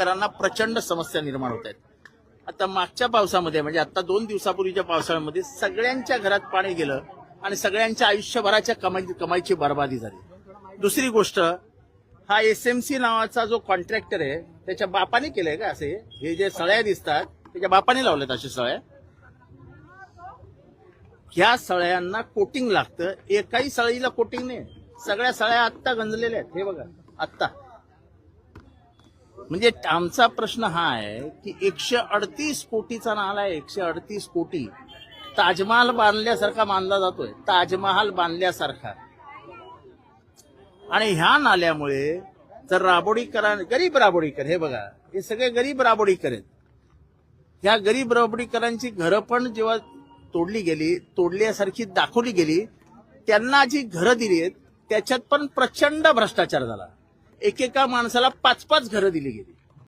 राबोडीकरांना प्रचंड समस्या निर्माण होत आहेत. आता मागच्या पावसामध्ये म्हणजे आता 2 दिवसापूर्वीच्या पावसाळ्यामध्ये सगळ्यांच्या घरात पाणी गेलं आणि सगळ्यांच्या आयुष्यभराच्या कमाईची बर्बादी झाली. दुसरी गोष्ट, हा एसएमसी नावाचा जो कॉन्ट्रॅक्टर आहे त्याच्या बापाने केलंय का असे? हे जे सळ्या दिसतात त्याच्या बापाने लावल्यात अशा सळ्या. ह्या सळ्यांना कोटिंग लागतं, एकाही सळीला कोटिंग नाही. सगळ्या सळ्या आत्ता गंजलेल्या आहेत, हे बघा आत्ता. म्हणजे आमचा प्रश्न हा आहे की 138 कोटीचा नाला आहे, 138 कोटी. ताजमहाल बांधल्यासारखा मानला जातोय, ताजमहाल बांधल्यासारखा. आणि ह्या नाल्यामुळे जर गरीब राबोडीकर, हे बघा हे सगळे गरीब राबोडीकर आहेत. ह्या गरीब राबोडीकरांची घरं पण जेव्हा तोडल्यासारखी दाखवली गेली, त्यांना जी घरं दिली आहेत त्याच्यात पण प्रचंड भ्रष्टाचार झाला. एकेका माणसाला 5-5 घरं दिली गेली.